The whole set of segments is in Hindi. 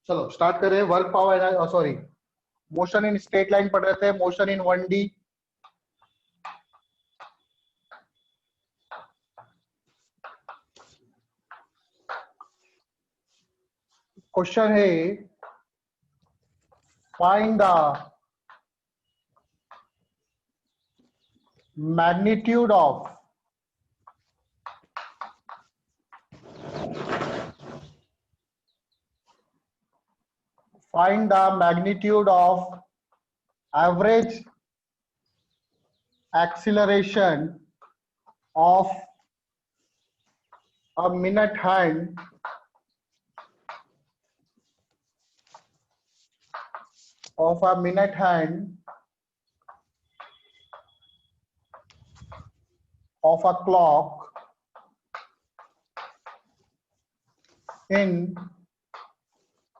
चलो स्टार्ट करें। Work power, sorry, motion in straight line पढ़ रहे थे, मोशन इन 1D। क्वेश्चन है, find the magnitude of average acceleration of a minute hand of a clock in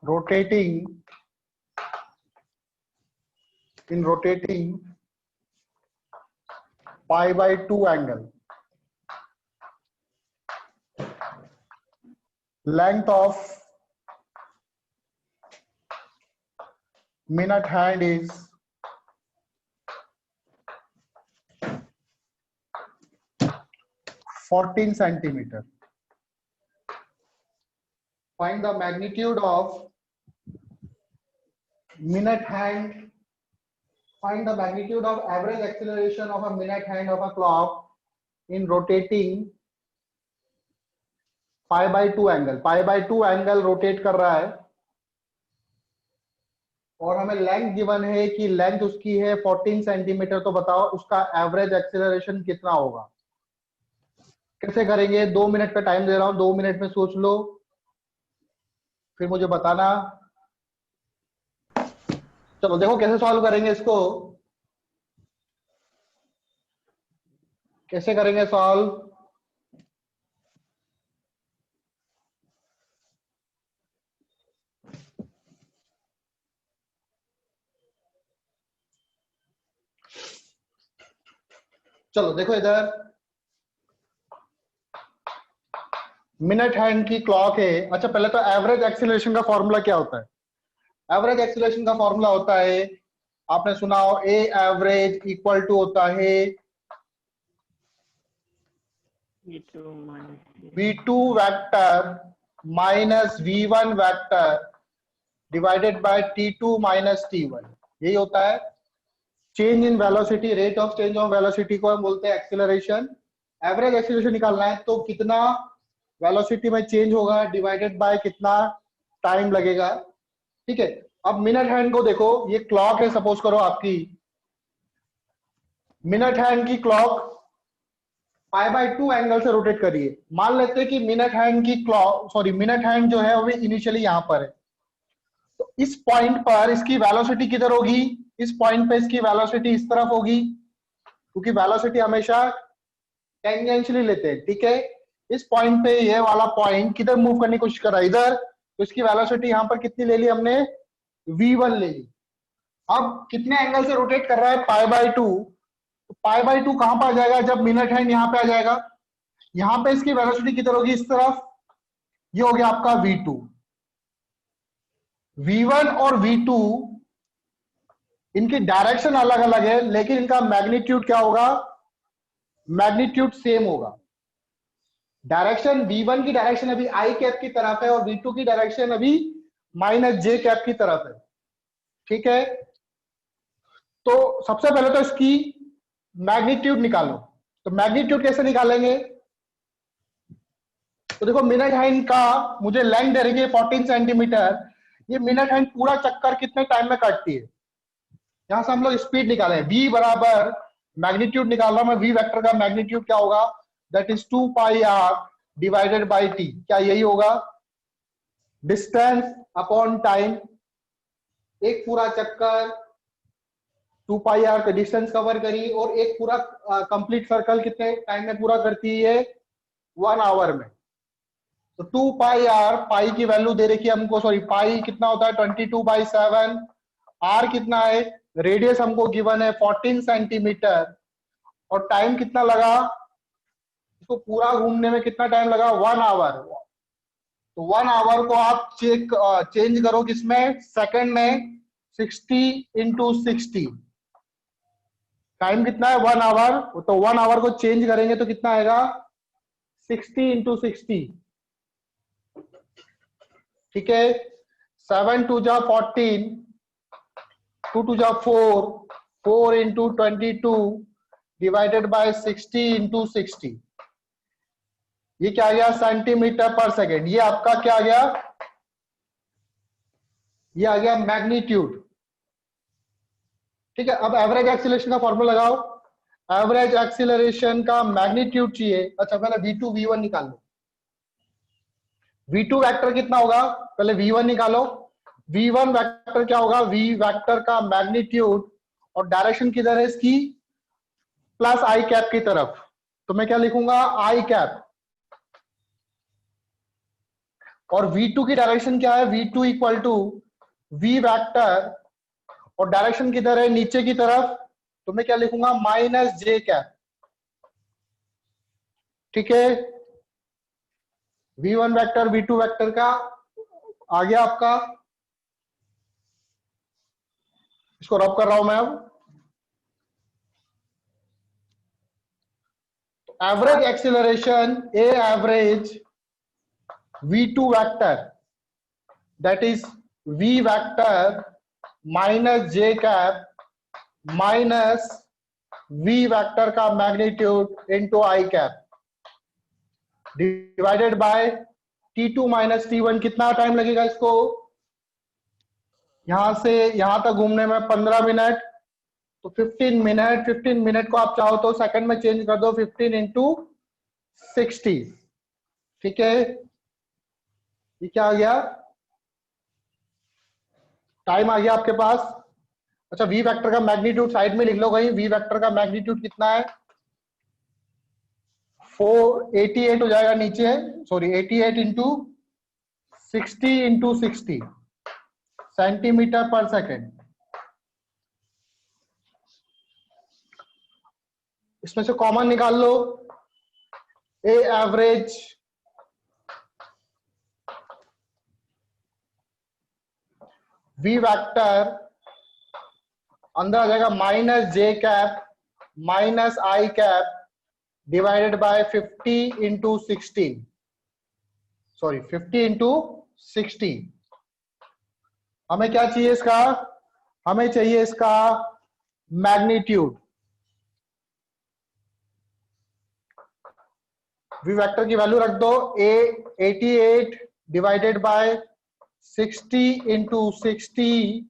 rotating pi/2 angle. Length of minute hand is 14 centimeter. Find the magnitude of average acceleration of a minute hand of a clock in rotating pi/2 angle. pi/2 angle rotate कर रहा है और हमें लेंथ गिवन है कि लेंथ उसकी है 14 सेंटीमीटर। तो बताओ उसका एवरेज एक्सेलरेशन कितना होगा। कैसे करेंगे? 2 मिनट का टाइम दे रहा हूं, 2 मिनट में सोच लो, फिर मुझे बताना। चलो देखो कैसे सॉल्व करेंगे इसको। कैसे करेंगे सॉल्व? चलो देखो इधर मिनट हैंड की क्लॉक है। अच्छा पहले तो एवरेज एक्सीलरेशन का फॉर्मूला क्या होता है? एवरेज एक्सीलरेशन का फॉर्मूला होता है, आपने सुना हो, ए एवरेज इक्वल टू होता है v2 vector minus v1 vector divided by t2 minus t1। यही होता है change in velocity. Rate of change of velocity को हम बोलते हैं एक्सीलरेशन। एवरेज एक्सीलरेशन निकालना है तो कितना वेलोसिटी में चेंज होगा डिवाइडेड बाय कितना टाइम लगेगा। ठीक है, अब मिनट हैंड को देखो, ये क्लॉक है, सपोज करो आपकी मिनट हैंड की क्लॉक pi/2 एंगल से रोटेट करिए। मान लेते हैं कि मिनट हैंड की क्लॉक, सॉरी, मिनट हैंड जो है वो इनिशियली यहां पर है, तो इस पॉइंट पर इसकी वेलोसिटी किधर होगी? इस पॉइंट पे इसकी वेलोसिटी इस तरफ होगी, क्योंकि वेलोसिटी हमेशा टेंजेंशियली लेते हैं। ठीक है, इस पॉइंट पे ये वाला पॉइंट किधर मूव करने की कोशिश कर रहा है? इधर। तो इसकी वेलोसिटी यहां पर कितनी ले ली हमने? v1 ले ली। अब कितने एंगल से रोटेट कर रहा है? pi/2। तो pi/2 कहां पर आ जाएगा? जब मिनट हैंड यहां पे आ जाएगा, यहां पे इसकी वेलोसिटी किधर होगी? इस तरफ। ये हो गया आपका v2। v1 और v2 इनकी डायरेक्शन अलग अलग है, लेकिन इनका मैग्नीट्यूड क्या होगा? मैग्नीट्यूड सेम होगा। डायरेक्शन v1 की डायरेक्शन अभी i कैप की तरफ है और v2 की डायरेक्शन अभी -j कैप की तरफ है। ठीक है, तो सबसे पहले तो इसकी मैग्नीट्यूड निकालो। तो मैग्नीट्यूड कैसे निकालेंगे? तो देखो मिनट हैंड का मुझे लेंथ दे रही है 14 सेंटीमीटर। ये मिनट हैंड पूरा चक्कर कितने टाइम में काटती है? यहां से हम लोग स्पीड निकाले, v बराबर मैग्नीट्यूड निकाल रहा हूं मैं। v वेक्टर का मैग्नीट्यूड क्या होगा? That is 2πr divided by t। क्या यही होगा? Distance upon time. एक पूरा चक्कर 2πr का डिस्टेंस कवर करी और एक पूरा कंप्लीट सर्कल कितने टाइम में पूरा करती है? 1 आवर में। तो 2πr, पाई की वैल्यू दे रखी है हमको, सॉरी पाई कितना होता है? 22/7। r कितना है? रेडियस हमको गिवन है 14 सेंटीमीटर। और टाइम कितना लगा इसको पूरा घूमने में? कितना टाइम लगा? 1 आवर। तो 1 आवर को आप चेंज करो किसमें, सेकंड में, 60 इंटू 60। टाइम कितना है 1 आवर, तो 1 आवर को चेंज करेंगे तो कितना आएगा 60 इंटू 60। ठीक है, 7 टू जा 14, 2 टू जा 4, 4 इंटू 22 डिवाइडेड बाय 60 इंटू 60। ये क्या आ गया सेंटीमीटर पर सेकेंड। ये आपका क्या आ गया, ये आ गया मैग्नीट्यूड। ठीक है, अब एवरेज एक्सीलरेशन का फॉर्मूला लगाओ। एवरेज एक्सीलरेशन का मैग्नीट्यूड चाहिए। अच्छा पहले v2 v1 निकाल लो। v2 वेक्टर कितना होगा, पहले v1 निकालो। v1 वेक्टर क्या होगा, v वेक्टर का मैग्नीट्यूड, और डायरेक्शन किधर है इसकी, प्लस आई कैप की तरफ। तो मैं क्या लिखूंगा आई कैप, और v2 की डायरेक्शन क्या है, v2 equal to v vector, और डायरेक्शन किधर है, नीचे की तरफ। तो मैं क्या लिखूंगा माइनस जे कैप। ठीक है, v1 वेक्टर v2 वेक्टर का आ गया आपका। इसको रब कर रहा हूं मैं अब। Average acceleration a average v2 vector, that is v vector minus j cap minus v vector का magnitude into i cap divided by t2 minus t1। कितना टाइम लगेगा इसको, यहां से यहां तक घूमने में 15 मिनट, तो 15 मिनट। 15 मिनट को आप चाहो तो सेकंड में चेंज कर दो, 15 इंटू 60। ठीक है, ये क्या आ गया, टाइम आ गया आपके पास। अच्छा v वेक्टर का मैग्नीट्यूड साइड में लिख लो कहीं, v वेक्टर का मैग्नीट्यूड कितना है, 488 हो जाएगा नीचे, सॉरी 88 इंटू 60 इंटू 60 सेंटीमीटर पर सेकेंड। इसमें से कॉमन निकाल लो, ए एवरेज v वेक्टर अंदर आ जाएगा माइनस जे कैप माइनस आई cap divided bye 50 into 16, sorry 50 into 60। हमें क्या चाहिए इसका, हमें चाहिए इसका मैग्नीट्यूड। v वेक्टर की वैल्यू रख दो, a 88 divided by 60 into 60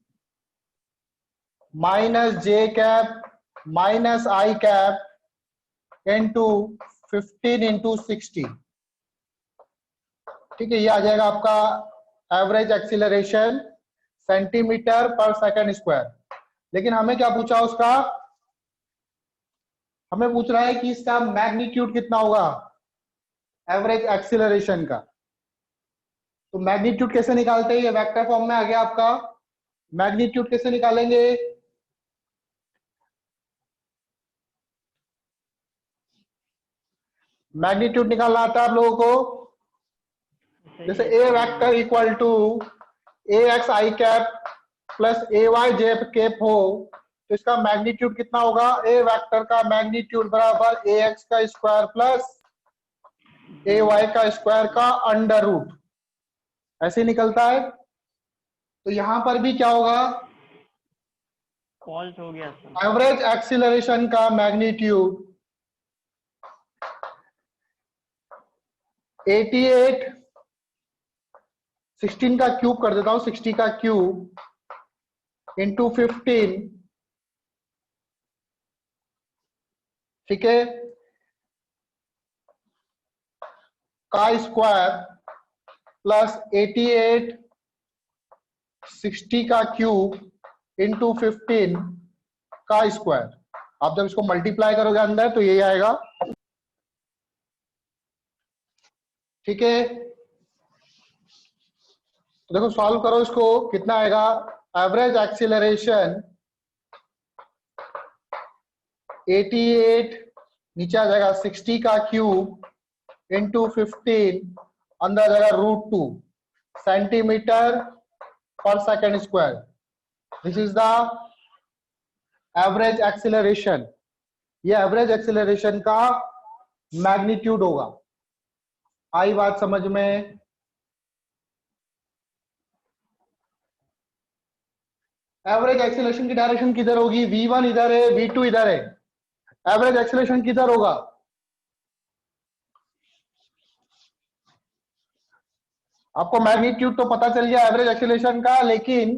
minus j cap minus I cap into 15 into 60। ठीक है, ये आ जाएगा आपका एवरेज एक्सीलरेशन सेंटीमीटर पर सेकंड स्क्वायर। लेकिन हमें क्या पूछा उसका, हमें पूछ रहा है कि इसका मैग्नीट्यूड कितना होगा एवरेज एक्सीलरेशन का। तो मैग्नीट्यूड कैसे निकालते हैं, ये वेक्टर फॉर्म में आ गया आपका। मैग्नीट्यूड कैसे निकालेंगे, मैग्नीट्यूड निकालना आता है आप लोगों को। जैसे a vector equal to a x i cap plus a y j cap हो, तो इसका मैग्नीट्यूड कितना होगा, ए वेक्टर का मैग्नीट्यूड बराबर ए एक्स का स्क्वायर प्लस ए वाई का स्क्वायर का अंडर रूट, ऐसे निकलता है। तो यहां पर भी क्या होगा, फॉल्स हो गया सर। एवरेज एक्सीलरेशन का मैग्नीट्यूड 88, 16 का क्यूब कर देता हूं, 60 का क्यूब इंटू 15। ठीक है, का स्क्वायर प्लस 88 60 का क्यूब इंटू 15 का स्क्वायर। आप जब इसको मल्टीप्लाई करोगे अंदर तो यही आएगा। ठीक है, तो देखो सॉल्व करो इसको, कितना आएगा, एवरेज एक्सीलरेशन 88 नीचे आ जाएगा 60 का क्यूब इंटू 15 अंदर आ जाएगा √2 सेंटीमीटर पर second square. This is the average acceleration. ये एवरेज एक्सीलरेशन का मैग्नीट्यूड होगा। आई बात समझ में? एवरेज एक्सीलरेशन की डायरेक्शन किधर होगी? v1 इधर है, v2 इधर है। एवरेज एक्सीलरेशन किधर होगा? आपको मैग्नीट्यूड तो पता चल गया एवरेज एक्सीलरेशन का, लेकिन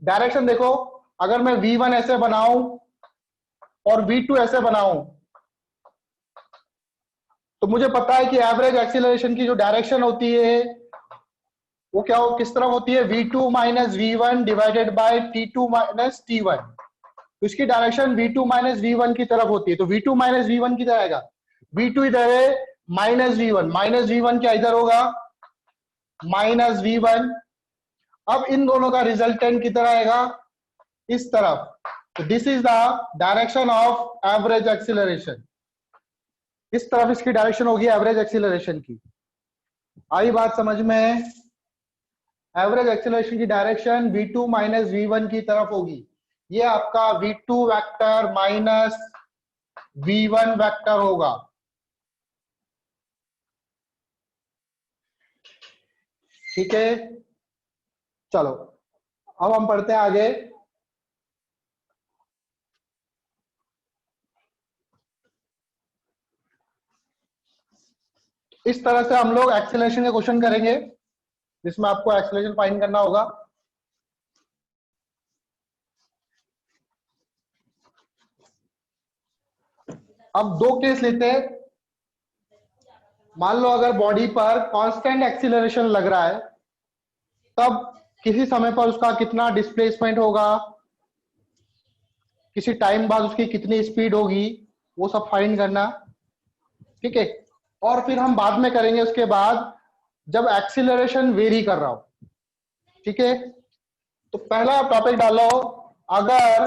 डायरेक्शन देखो। अगर मैं v1 ऐसे बनाऊं और v2 ऐसे बनाऊं, तो मुझे पता है कि एवरेज एक्सीलरेशन की जो डायरेक्शन होती है वो क्या हो, किस तरफ होती है? v2 minus v1 divided by t2 minus t1। तो इसकी डायरेक्शन v2 माइनस v1 की तरफ होती है। तो v2 माइनस v1 किधर आएगा? v2 इधर है, माइनस v1 क्या इधर होगा? Minus v1। अब इन दोनों का रिजल्टेंट किधर आएगा? इस तरफ। तो this is the direction of average acceleration. इस तरफ इसकी डायरेक्शन होगी एवरेज एक्सीलरेशन की। आई बात समझ में? एवरेज एक्सीलरेशन की डायरेक्शन v2 माइनस v1 की तरफ होगी। ये आपका v2 vector minus v1 vector होगा। ठीक है, चलो अब हम पढ़ते हैं आगे। इस तरह से हम लोग एक्सीलरेशन के क्वेश्चन करेंगे, जिसमें आपको एक्सीलरेशन फाइंड करना होगा। अब दो केस लेते हैं। मान लो अगर बॉडी पर कांस्टेंट एक्सीलरेशन लग रहा है, तब किसी समय पर उसका कितना डिस्प्लेसमेंट होगा, किसी टाइम बाद उसकी कितनी स्पीड होगी, वो सब फाइंड करना। ठीक है, और फिर हम बाद में करेंगे उसके बाद जब एक्सीलरेशन वेरी कर रहा हो। ठीक है, तो पहला टॉपिक डालो, अगर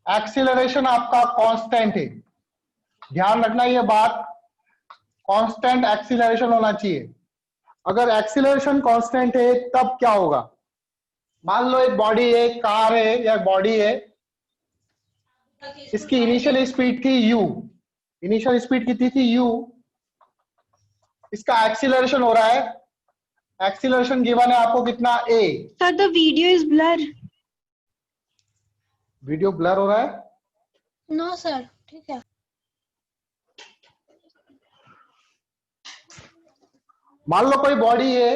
एक्सीलरेशन आपका कांस्टेंट है, ध्यान रखना ये बात, कांस्टेंट एक्सीलरेशन होना चाहिए। अगर एक्सीलरेशन कांस्टेंट है तब क्या होगा? मान लो एक बॉडी है, कार है या बॉडी है, इसकी इनिशियल स्पीड थी u, इनिशियल स्पीड कितनी थी u, इसका एक्सीलरेशन हो रहा है, एक्सीलरेशन गिवन है आपको कितना a। Sir, the video is blur. Video blur हो रहा है? No, sir. ठीक है। मान लो कोई बॉडी है,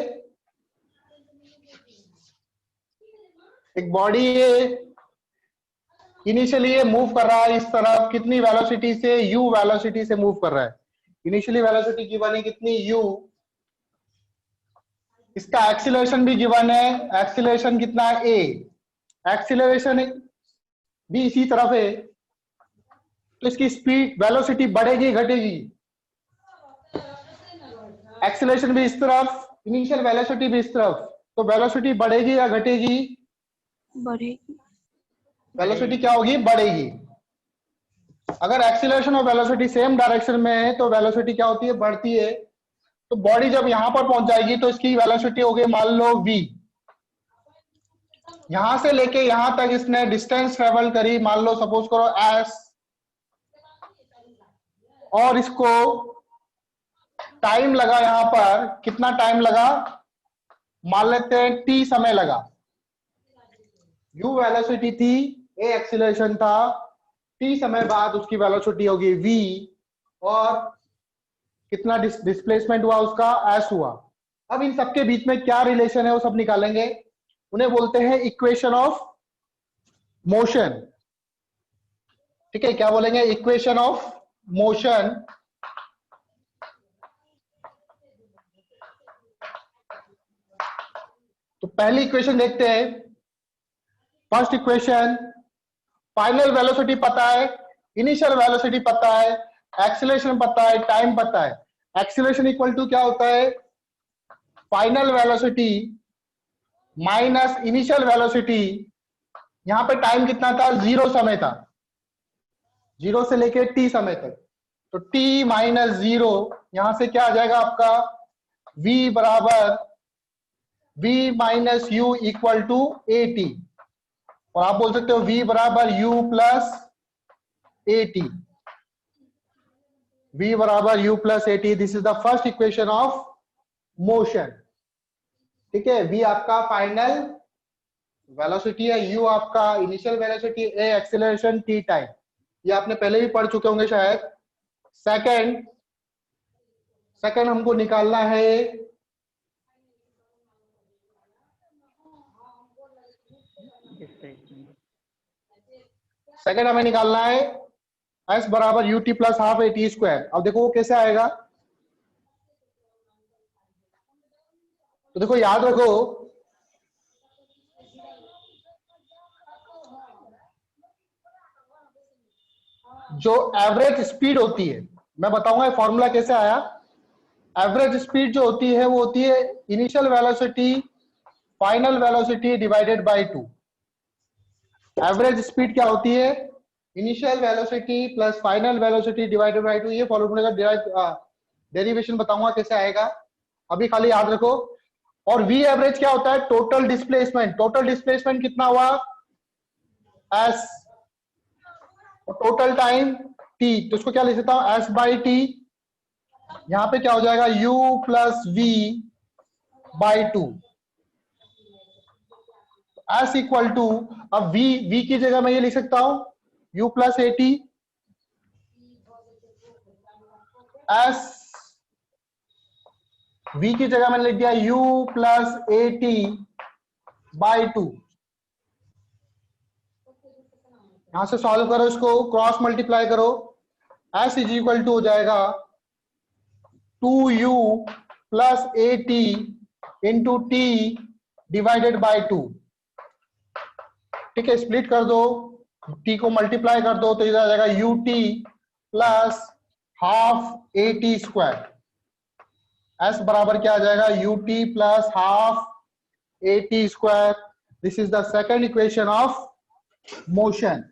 एक बॉडी है, इनिशियली ये मूव कर रहा है इस तरफ, कितनी वेलोसिटी से? u वेलोसिटी से मूव कर रहा है। इनिशियली वेलोसिटी गिवन है कितनी? u। इसका एक्सीलरेशन भी गिवन है, एक्सीलरेशन कितना है? a। एक्सीलरेशन भी इसी तरफ है, तो इसकी स्पीड वेलोसिटी बढ़ेगी घटेगी? एक्सीलरेशन भी इस तरफ, इनिशियल वेलोसिटी भी इस तरफ, तो वेलोसिटी बढ़ेगी या घटेगी? बढ़ेगी। वेलोसिटी क्या होगी? बढ़ेगी। अगर एक्सीलरेशन और वेलोसिटी सेम डायरेक्शन में है तो वेलोसिटी क्या होती है? बढ़ती है। तो बॉडी जब यहां पर पहुंच जाएगी तो इसकी वेलोसिटी होगी मान लो v। यहां से लेके यहां तक इसने डिस्टेंस ट्रेवल करी, मान लो सपोज करो s, और इसको टाइम लगा, यहां पर कितना टाइम लगा? मान लेते हैं t समय लगा। u वेलोसिटी थी, a एक्सीलरेशन था, t समय बाद उसकी वेलोसिटी होगी v, और कितना डिस्प्लेसमेंट हुआ उसका? s हुआ। अब इन सबके बीच में क्या रिलेशन है वो सब निकालेंगे, उन्हें बोलते हैं इक्वेशन ऑफ मोशन। ठीक है, क्या बोलेंगे? Equation of motion. तो पहली इक्वेशन देखते हैं। फर्स्ट इक्वेशन, फाइनल वेलोसिटी पता है, इनिशियल वेलोसिटी पता है, एक्सीलरेशन पता है, टाइम पता है। एक्सीलरेशन इक्वल टू क्या होता है? Final velocity minus initial velocity. यहां पे टाइम कितना था? 0 समय था, 0 से लेके t समय तक। तो t माइनस 0, यहां से क्या आ जाएगा आपका? v बराबर v minus u equal to A T, और आप बोल सकते हो v बराबर u plus A T, v बराबर u plus A T. This is the first equation of motion. ठीक है, v आपका फाइनल वेलोसिटी है, u आपका initial velocity, a acceleration, t time. ये आपने पहले भी पढ़ चुके होंगे शायद। सेकंड हमको निकालना है हमें निकालना है s बराबर you T plus half A T square. अब देखो वो कैसे आएगा, तो देखो याद रखो जो एवरेज स्पीड होती है, मैं बताऊंगा ये फॉर्मूला कैसे आया। एवरेज स्पीड जो होती है वो होती है initial velocity final velocity divided by 2। Average speed क्या होती है, initial velocity plus final velocity divided by 2। ये फॉर्मूला का डेरिवेशन बताऊंगा कैसे आएगा, अभी खाली याद रखो। और v एवरेज क्या होता है, टोटल डिस्प्लेसमेंट। टोटल डिस्प्लेसमेंट कितना हुआ, s, और टोटल टाइम t, तो इसको क्या लिख सकता हूं, s बाई टी। यहां पे क्या हो जाएगा, u plus v by 2, s equal to, अब v की जगह मैं ये लिख सकता हूं u plus A T, s v की जगह मैंने लिख दिया u plus A T by 2। यहां से सॉल्व करो, इसको क्रॉस मल्टीप्लाई करो, s इज इक्वल टू हो जाएगा 2u plus A T into T divided by 2। ठीक है, स्प्लिट कर दो, t को मल्टीप्लाई कर दो तो इधर आ जाएगा U T plus half A T square. s बराबर क्या आ जाएगा, U T plus half A T square. This is the second equation of motion,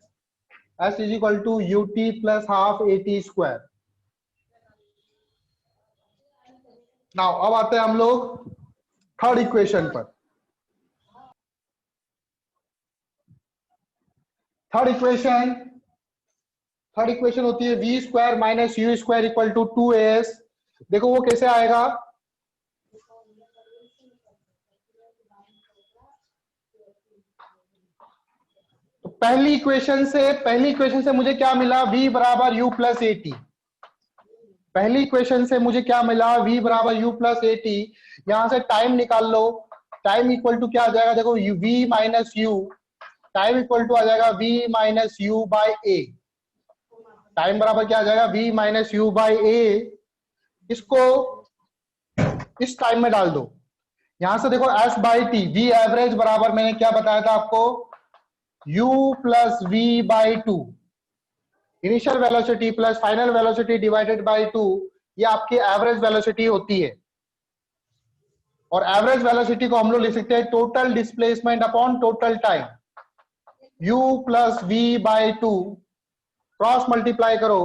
s is equal to U T plus half A T square. Now अब आते हैं हम लोग थर्ड इक्वेशन पर। थर्ड इक्वेशन होती है v square minus U square equal to 2as। देखो वो कैसे आएगा, तो पहली इक्वेशन से मुझे क्या मिला, v बराबर u प्लस ए टी। पहली इक्वेशन से मुझे क्या मिला, v बराबर u प्लस ए टी। यहां से टाइम निकाल लो, टाइम इक्वल टू क्या आ जाएगा, देखो v minus u, time equal to आ जाएगा v minus u by a. Time बराबर क्या आ जाएगा, v minus u by a. इसको इस टाइम में डाल दो, यहां से देखो s by T, v average बराबर मैंने क्या बताया था आपको, u plus v by 2। Initial velocity plus final velocity divided by 2, ये आपकी एवरेज वेलोसिटी होती है। और एवरेज वेलोसिटी को हम लोग लिख सकते हैं total displacement upon total time, u plus v by 2। Cross multiply करो,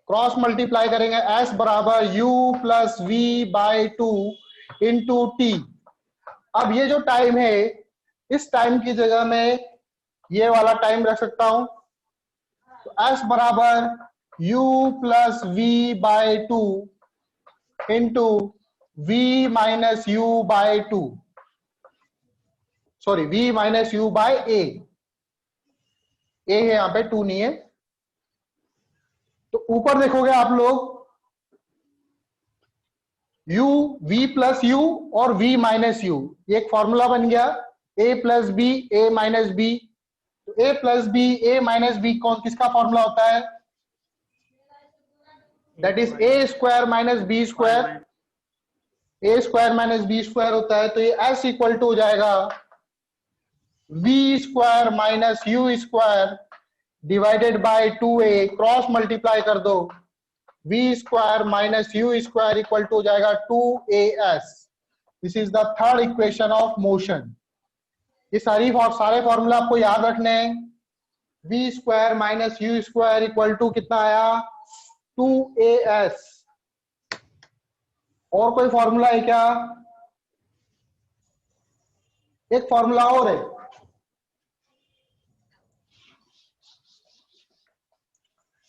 क्रॉस मल्टीप्लाई करेंगे, s बराबर u plus v by 2 into T. अब ये जो टाइम है, इस टाइम की जगह में ये वाला टाइम रख सकता हूं, तो s बराबर u plus v by 2 into v minus u by 2, sorry v minus u by a है, यहां पे 2 नहीं है। तो ऊपर देखोगे आप लोग u v प्लस यू और v माइनस यू, एक फॉर्मूला बन गया a plus B A minus B. तो a plus B A minus B कौन किसका फॉर्मूला होता है, that is a square minus B square, a square minus B square होता है। तो ये s इक्वल टू हो जाएगा v square minus U square divided by 2a। Cross multiply कर दो, v square minus U square equal to हो जाएगा 2as। This is the third equation of motion. ये सारे फॉर्मूला आपको याद रखने हैं। v square minus U square equal to कितना आया, 2as। और कोई फॉर्मूला है क्या? एक फॉर्मूला और है।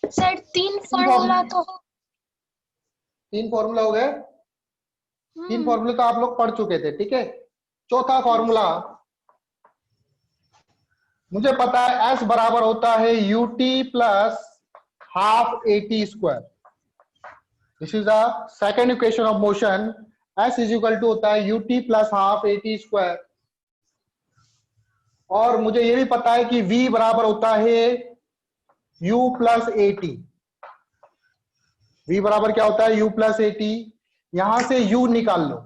सर 3 फॉर्मूला तो है। 3 फॉर्मूला हो गए। 3 फॉर्मूले तो आप लोग पढ़ चुके थे, ठीक है। चौथा फॉर्मूला, मुझे पता है S बराबर होता है ut plus half AT square. This is the second equation of motion. S is equal to होता है ut plus half AT square. और मुझे ये भी पता है कि V बराबर होता है u प्लस AT। V बराबर क्या होता है? u plus AT। यहां से u निकाल लो।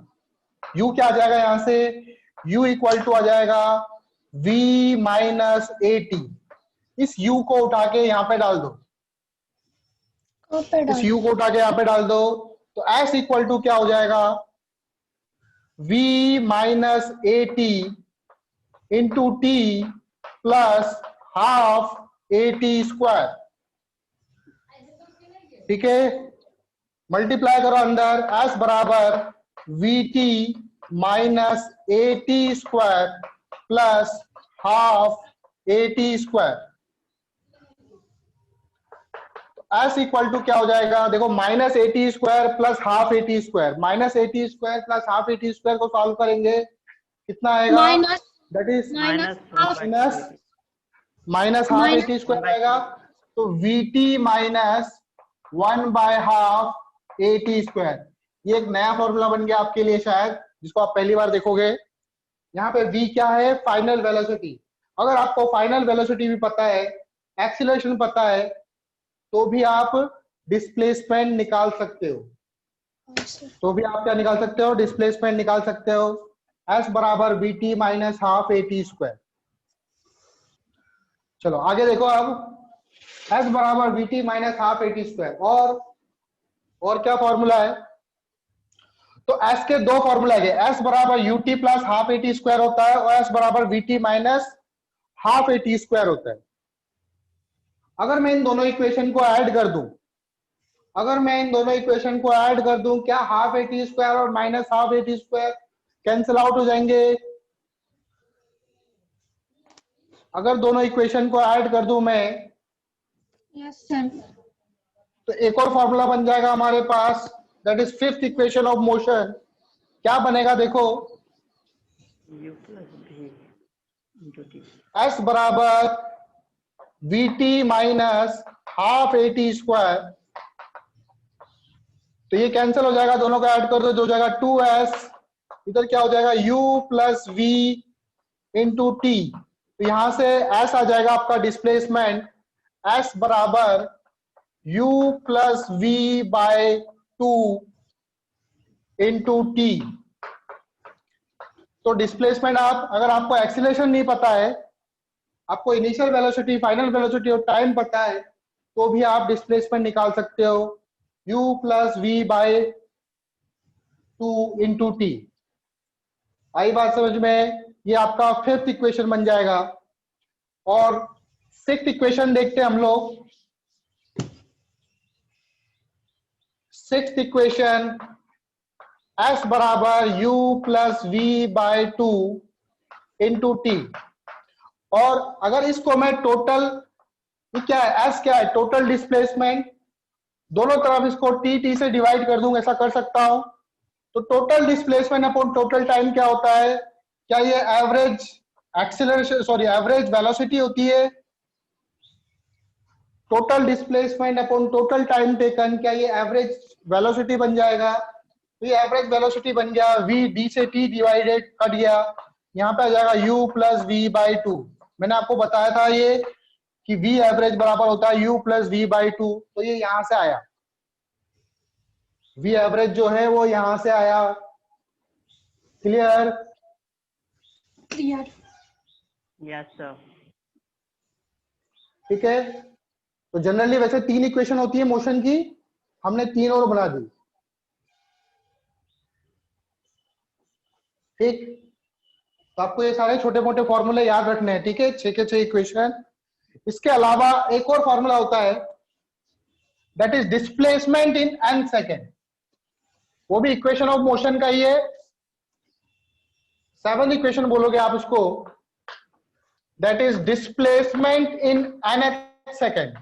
u क्या आ जाएगा? यहां से u इक्वल टू आ जाएगा v माइनस AT। इस u को उठा के यहां पे डाल दो। इस u को उठा के यहां पे डाल दो तो s इक्वल टू क्या हो जाएगा? v minus AT into t plus half AT square. ठीक है, मल्टीप्लाई करो अंदर। s बराबर vt minus AT square plus half AT square. S equal to क्या हो जाएगा? देखो, minus AT square plus half AT square. Minus AT square plus half AT square को सॉल्व करेंगे, कितना आएगा? That is minus half AT square आएगा। तो VT माइनस 1/2 AT स्क्वायर। ये एक नया फॉर्मूला बन गया आपके लिए शायद, जिसको आप पहली बार देखोगे। यहाँ पे V क्या है? Final velocity. अगर आपको फाइनल वेलोसिटी भी पता है, एक्सीलरेशन पता है, तो भी आप डिस्प्लेसमेंट निकाल सकते हो। तो भी आप क्या निकाल सकते हो? डिस्प्लेसमेंट निकाल सकते हो। S बराबर VT minus half AT square. चलो आगे देखो। अब S बराबर VT minus half AT square. और क्या फॉर्मूला है? तो S के दो फॉर्मूला है। S बराबर UT plus half AT square होता है और S बराबर VT minus half AT square होता है। अगर मैं इन दोनों इक्वेशन को ऐड कर दूं, क्या हाफ AT स्क्वायर और minus half AT square cancel out हो जाएंगे? अगर दोनों इक्वेशन को ऐड कर दूं मैं, यस सर। तो एक और फॉर्मूला बन जाएगा हमारे पास, that is fifth equation of motion. क्या बनेगा? देखो, S बराबर VT minus half AT square. तो ये कैंसिल हो जाएगा, दोनों को ऐड कर दो, जो जाएगा 2S। इधर क्या हो जाएगा? U plus V into T। तो यहां से S आ जाएगा आपका डिस्प्लेसमेंट। S बराबर U plus V by 2 into T। तो डिस्प्लेसमेंट, आप अगर आपको एक्सीलरेशन नहीं पता है, आपको इनिशियल वेलोसिटी, फाइनल वेलोसिटी और टाइम पता है, तो भी आप डिस्प्लेसमेंट निकाल सकते हो। U plus V by 2 into T। आई बात समझ में? ये आपका फिफ्थ इक्वेशन बन जाएगा। और सिक्स्थ इक्वेशन देखते हैं हम लोग। सिक्स्थ इक्वेशन, S बराबर U plus V by 2 into T। और अगर इसको मैं टोटल, क्या है? S क्या है? Total displacement. दोनों तरफ इसको T से डिवाइड कर दूंगा, ऐसा कर सकता हूं। तो total displacement upon total time क्या होता है? क्या ये average acceleration, sorry average velocity होती है? Total displacement upon total time taken, क्या ये एवरेज वेलोसिटी बन जाएगा? तो ये एवरेज वेलोसिटी बन गया। V D से T डिवाइडेड कट गया, यहाँ पे आ जाएगा U प्लस V बाई 2। मैंने आपको बताया था ये कि V एवरेज बराबर होता है U प्लस V बाई 2। तो ये यहां से आया, V एवरेज जो है वो यहां से आया। क्लियर? क्लियर। Yes sir. ठीक है। तो जनरली वैसे 3 इक्वेशन होती है मोशन की, हमने 3 और बना दी। ठीक, तो आपको ये सारे छोटे मोटे फॉर्मूले याद रखने हैं, ठीक है, 6 के 6 इक्वेशन। इसके अलावा एक और फॉर्मूला होता है, that is displacement in n second. वो भी इक्वेशन ऑफ मोशन का ही है। 7th इक्वेशन बोलोगे आप इसको, that is displacement in nth second.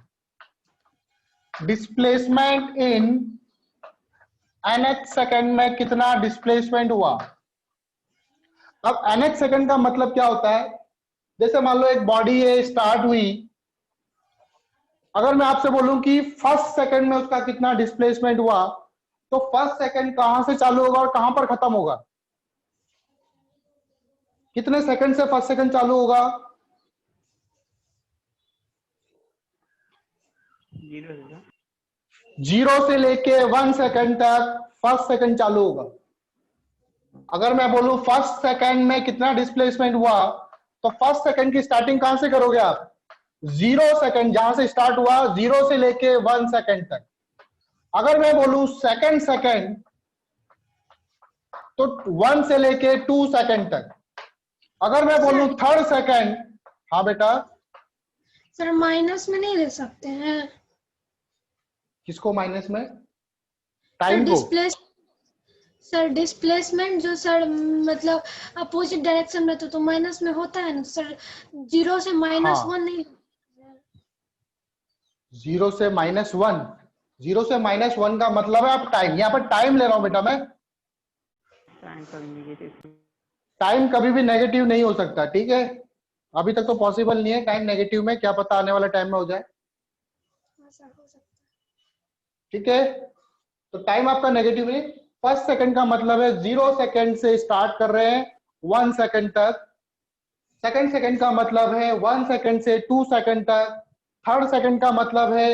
Displacement in nth second में कितना डिस्प्लेसमेंट हुआ। अब nth सेकेंड का मतलब क्या होता है, जैसे मान लो एक बॉडी है, स्टार्ट हुई, अगर मैं आपसे बोलूं कि फर्स्ट सेकंड में उसका कितना डिस्प्लेसमेंट हुआ, तो फर्स्ट सेकंड कहां से चालू होगा और कहां पर खत्म होगा, कितने सेकंड से फर्स्ट सेकंड चालू होगा। 0 से लेके 1 सेकंड तक फर्स्ट सेकंड चालू होगा। अगर मैं बोलूं फर्स्ट सेकंड में कितना डिस्प्लेसमेंट हुआ, तो फर्स्ट सेकंड की स्टार्टिंग कहां से करोगे आप, 0 सेकंड, जहां से स्टार्ट हुआ 0 से लेके 1 सेकंड तक। अगर मैं बोलूं सेकंड सेकंड, तो 1 से लेके 2 सेकंड तक। अगर मैं बोलूं थर्ड सेकंड, हाँ बेटा। सर माइनस में नहीं ले सकते हैं? किसको माइनस में, टाइम को? सर डिस्प्लेसमेंट जो सर मतलब अपोजिट डायरेक्शन में तो माइनस में होता है ना सर, 0 से -1 नहीं। 0 से -1, 0 से -1 का मतलब है आप टाइम, यहाँ पर टाइम ले रहा हूं बेटा मैं। टाइम कभी भी नेगेटिव नहीं हो सकता, ठीक है, अभी तक तो पॉसिबल नहीं है टाइम नेगेटिव में, क्या पता आने वाला टाइम में हो जाए। ठीक है, तो टाइम आपका नेगेटिव नहीं। फर्स्ट सेकंड का मतलब है 0 सेकंड से स्टार्ट कर रहे हैं 1 सेकंड तक। सेकंड सेकंड का मतलब है 1 सेकंड से 2 सेकंड तक। थर्ड सेकंड का मतलब है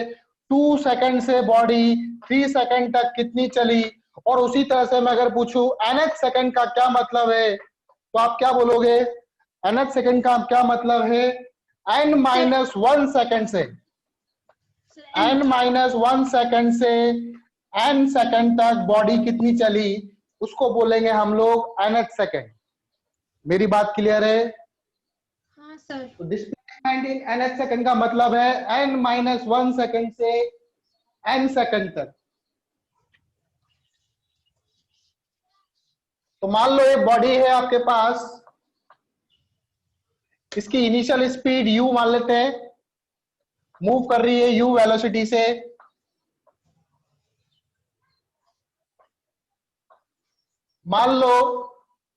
2 सेकंड से बॉडी 3 सेकंड तक कितनी चली। और उसी तरह से मैं अगर पूछूं nth सेकंड का क्या मतलब है, तो आप क्या बोलोगे, nth सेकंड का क्या मतलब है, n-1 सेकंड से, n-1 सेकंड से n सेकंड तक बॉडी कितनी चली, उसको बोलेंगे हम लोग nth सेकंड। मेरी बात क्लियर है? हाँ सर। तो डिस्प्लेसमेंट इन nth सेकंड का मतलब है n-1 सेकंड से n सेकंड तक। तो मान लो एक बॉडी है आपके पास, इसकी इनिशियल स्पीड u मान लेते हैं, मूव कर रही है u वेलोसिटी से। मान लो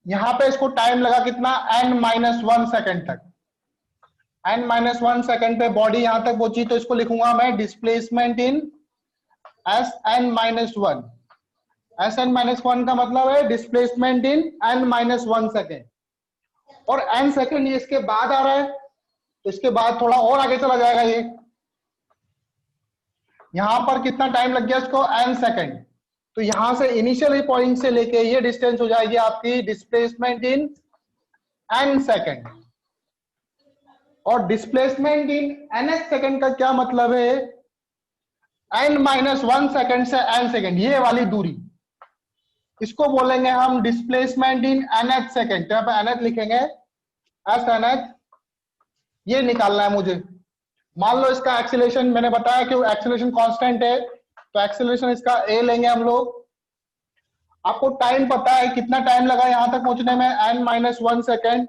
यहां पे इसको टाइम लगा कितना, n-1 सेकंड तक। n-1 सेकंड पे बॉडी यहां तक पहुंची, तो इसको लिखूंगा मैं डिस्प्लेसमेंट इन Sn-1। Sn-1 का मतलब है डिस्प्लेसमेंट इन n-1 सेकेंड। और n सेकेंड ये इसके बाद आ रहा है, तो इसके बाद थोड़ा और आगे चला जाएगा ये। यहां पर कितना टाइम लग गया इसको, n सेकेंड। तो यहां से इनिशियल पॉइंट से लेके ये डिस्टेंस हो जाएगी आपकी डिस्प्लेसमेंट इन n सेकेंड। और डिस्प्लेसमेंट इन nth सेकेंड का क्या मतलब है, n-1 सेकेंड से n सेकेंड, ये वाली दूरी, इसको बोलेंगे हम डिस्प्लेसमेंट इन nth सेकेंड। तो यहाँ पे nth लिखेंगे, एस nth, ये निकालना है मुझे। मान लो इसका एक्सीलरेशन, मैंने बताया कि एक्सीलरेशन कांस्टेंट है, तो एक्सीलरेशन इसका a लेंगे हम लोग। आपको टाइम पता है कितना टाइम लगा यहां तक पहुंचने में, n-1 सेकेंड,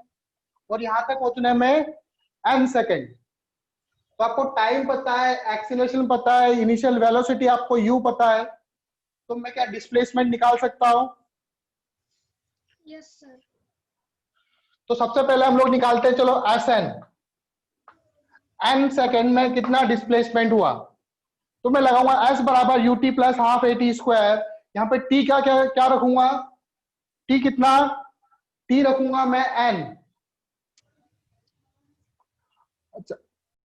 और यहां तक पहुंचने में n सेकेंड। तो आपको टाइम पता है, एक्सीलरेशन पता है, इनिशियल वेलोसिटी आपको u पता है, तो मैं क्या डिस्प्लेसमेंट निकाल सकता हूं? Yes sir. तो सबसे पहले हम लोग निकालते हैं, चलो Sn, n सेकेंड में कितना डिस्प्लेसमेंट हुआ, तो मैं लगाऊंगा s बराबर ut plus half at square. यहाँ पे t क्या क्या क्या रखूंगा, t कितना, t रखूंगा मैं n,